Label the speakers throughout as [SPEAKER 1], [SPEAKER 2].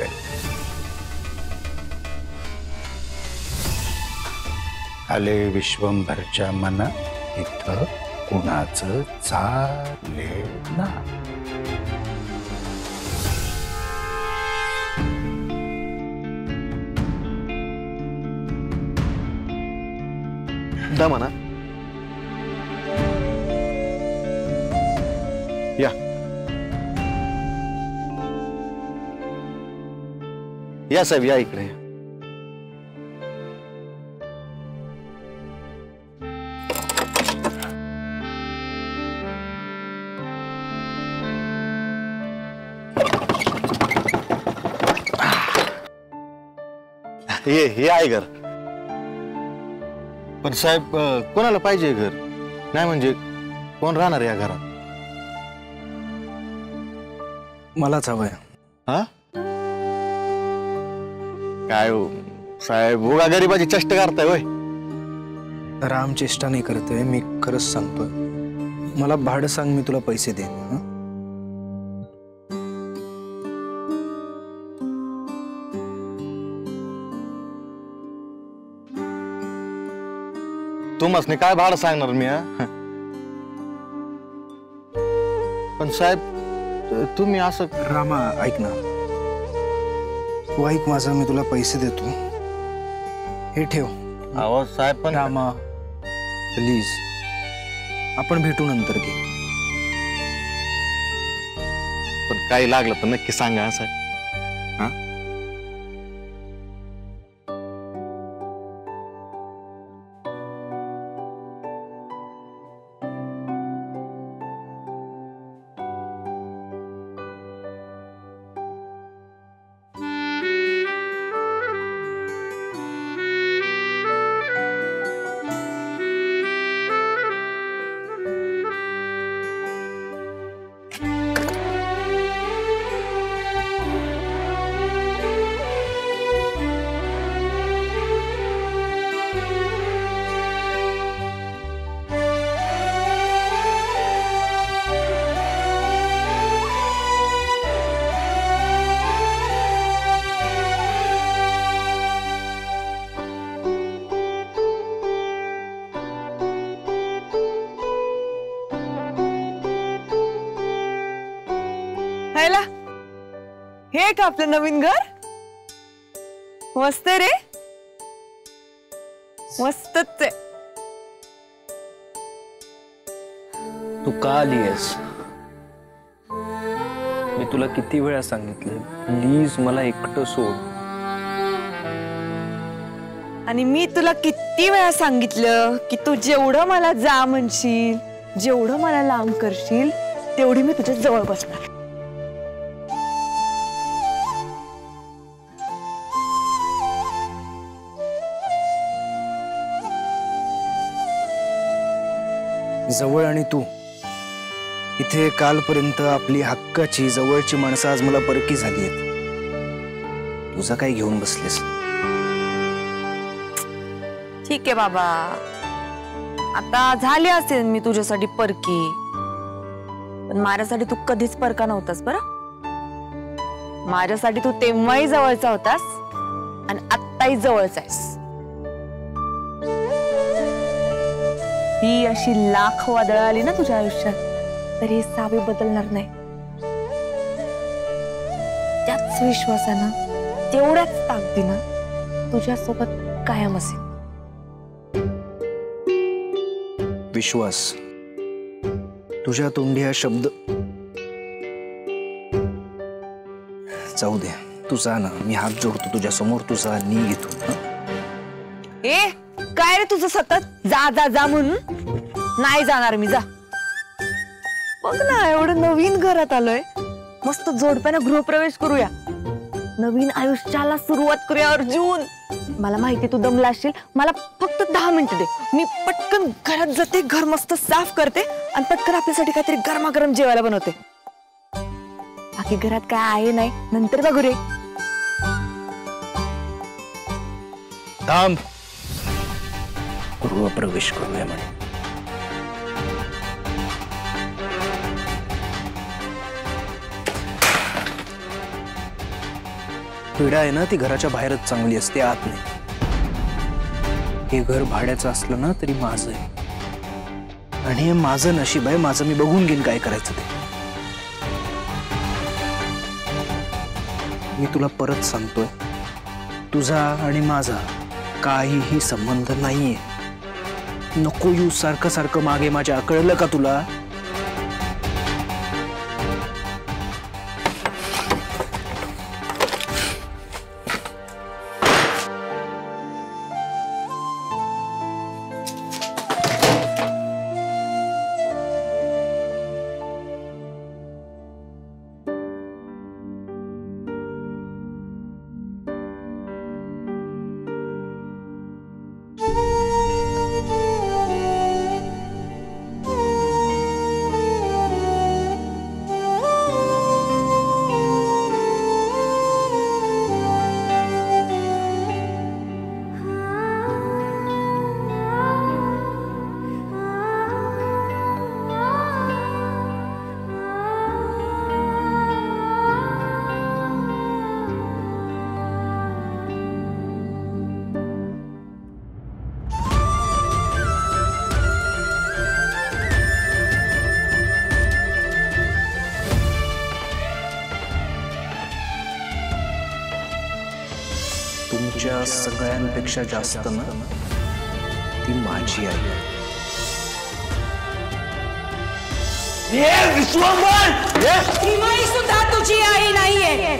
[SPEAKER 1] लागेल. आले विश्वंभरच्या मनात इथं कुणाचं चाले ना.
[SPEAKER 2] दा म्हणा. या साहेब या इकडे. हे आहे घर. पण साहेब कोणाला पाहिजे घर? नाही म्हणजे कोण राहणार या घरात?
[SPEAKER 3] मलाच हवंय.
[SPEAKER 2] हा काय हो साहेब, उगा गरीबाची चेष्टा करताय होय?
[SPEAKER 3] राम चेष्टा नाही करतोय, मी खरंच सांगतोय. मला भाडं सांग, मी तुला पैसे देईन.
[SPEAKER 2] तुम्हाला काय भाडं सांगणार मी? पण साहेब तुम्ही असं.
[SPEAKER 3] रामा ऐक ना, तू ऐक माझं, मी तुला पैसे देतो. हे ठेव.
[SPEAKER 2] अहो साहेब पण.
[SPEAKER 3] रामा प्लीज, आपण भेटू नंतर घे.
[SPEAKER 2] पण काही लागलं तर नक्की सांगा साहेब.
[SPEAKER 4] हे का आपलं नवीन घर? मस्त रे, मस्तच आहे.
[SPEAKER 3] तू का आलीयस? मी तुला किती वेळा सांगितलं, प्लीज मला एकटं सोड.
[SPEAKER 4] आणि मी तुला किती वेळा सांगितलं की तू जेवढं मला जा म्हणशील, जेवढं मला लांब करशील, तेवढी मी तुझ्या जवळ बसणार.
[SPEAKER 3] जवळ आणि तू इथे कालपर्यंत आपली हक्काची जवळची माणसं आज मला परकी झाली आहेत. तुझा काय घेऊन बसलेस?
[SPEAKER 4] ठीक आहे बाबा, आता झाले असेल मी तुझ्यासाठी परकी, पण माझ्यासाठी तू कधीच परका नव्हतास बरं. माझ्यासाठी तू तेव्हाही जवळचा होतास आणि आत्ताही जवळचा आहेस. ही अशी लाख वादळ आली ना तुझ्या आयुष्यात, तरी हे सावे बदलणार नाही. त्याच विश्वासानं, तेवढ्याच ताकदीनं तुझ्यासोबत कायम असेल.
[SPEAKER 3] विश्वास, तुझ्या तोंडी हा शब्द जाऊ दे. तू जा ना, मी हात जोडतो तुझ्या समोर. तुझा नी घेतो.
[SPEAKER 4] ए काय रे तुझं सतत जा जा जा म्हणून? नाही जाणार मी, जा. बघ ना, एवढं नवीन घरात आलोय, मस्त जोडप्यानं गृहप्रवेश करूया, नवीन आयुष्याला सुरुवात करूया. अर्जुन, मला माहिती तू दमला असशील, मला फक्त 10 मिनिटं दे, मी पटकन घरात जाते, घर मस्त साफ करते आणि पटकन आपल्यासाठी काहीतरी गरमागरम जेवायला बनवते. बाकी घरात काय आहे नाही, नंतर बघू रे.
[SPEAKER 3] थांब, गृहप्रवेश करूया म्हणे. पीडा आहे ना ती घराच्या बाहेरच चांगली असते, आत नाही. हे घर भाड्याचं असलं ना तरी माझं आहे, आणि हे माझं नशीब आहे. माझं मी बघून घेईन काय करायचं ते. मी तुला परत सांगतोय, तुझा आणि माझा काहीही संबंध नाहीये. नको येऊ सारखं सारखं मागे माझ्या, कळलं का तुला? तुमच्या सगळ्यांपेक्षा जास्त ना ती माझी आई आहे.
[SPEAKER 4] ही सुद्धा तुझी आई नाहीये.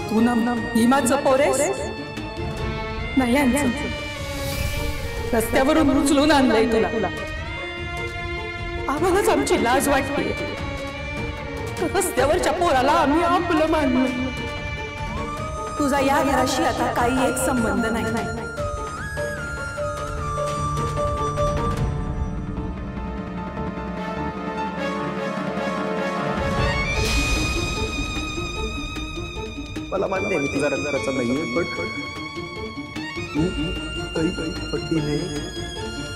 [SPEAKER 5] तू ना भीमाचं पोरेस नाही आणलं. रस्त्यावरून उचलून आणलंय तुला. आम्हालाच आमची लाज वाटते. रस्त्यावरच्या पोराला आम्ही आपलं मानलं. तुझा या घराशी आता काही एक संबंध नाही.
[SPEAKER 3] मला मान्य आहे मी तुझा रक्ताचा नाहीये, पण काही पटीने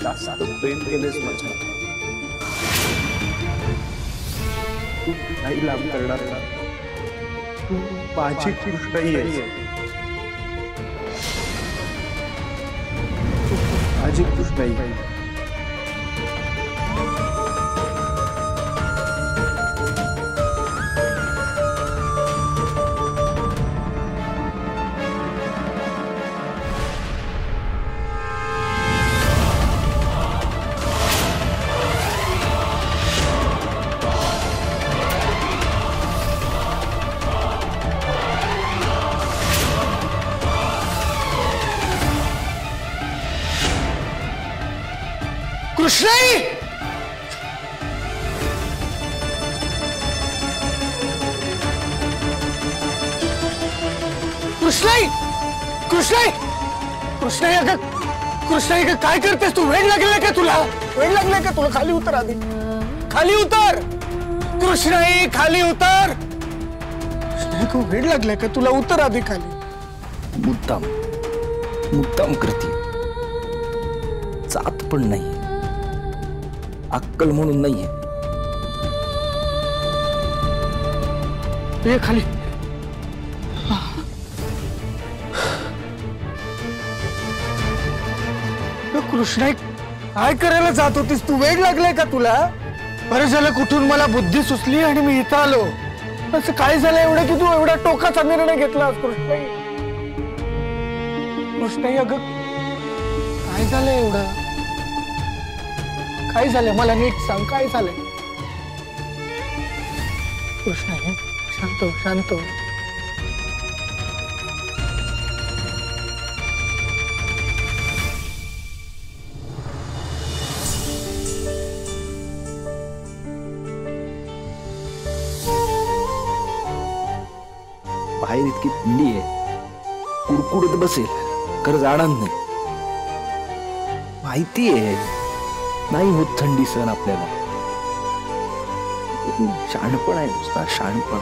[SPEAKER 3] जास्त प्रेम केलेस माझ्या. तू नाही लाभ करणार का? तू माझी कृष्णाई आहेस. माझी कृष्णाई. कृष्णाई, कृष्णाई, कृष्णाई, कृष्णाई, अगं कृष्णाई काय करतेस तू? वेळ लागलाय का तुला? वेळ लागलाय का तुला? खाली उतर आधी, खाली उतर. कृष्णाई खाली उतर. कृष्णाई वेळ लागलाय का तुला? उतर आधी खाली. मुद्दाम मुद्दाम करते. जात पण नाही, अक्कल म्हणून नाहीये. ये खाली. कृष्णाई काय करायला जात होतीस तू? वेळ लागलाय का तुला? बरं झालं कुठून मला बुद्धी सुचली आणि मी इथं आलो. असं काय झालं एवढं की तू एवढा टोकाचा निर्णय घेतलास? कृष्णाई, कृष्णाई, अगं काय झालंय एवढं? काय झालंय मला नीट सांग, काय झालंय? कृष्णाई शांत हो, शांत हो.
[SPEAKER 2] बाहेर इतकी थंडी आहे, कुडकुडत बसेल, खरं जाणार नाही. माहिती आहे नाही होत थंडी सहन आपल्याला. शहाणपण आहे नुसता, शहाणपण.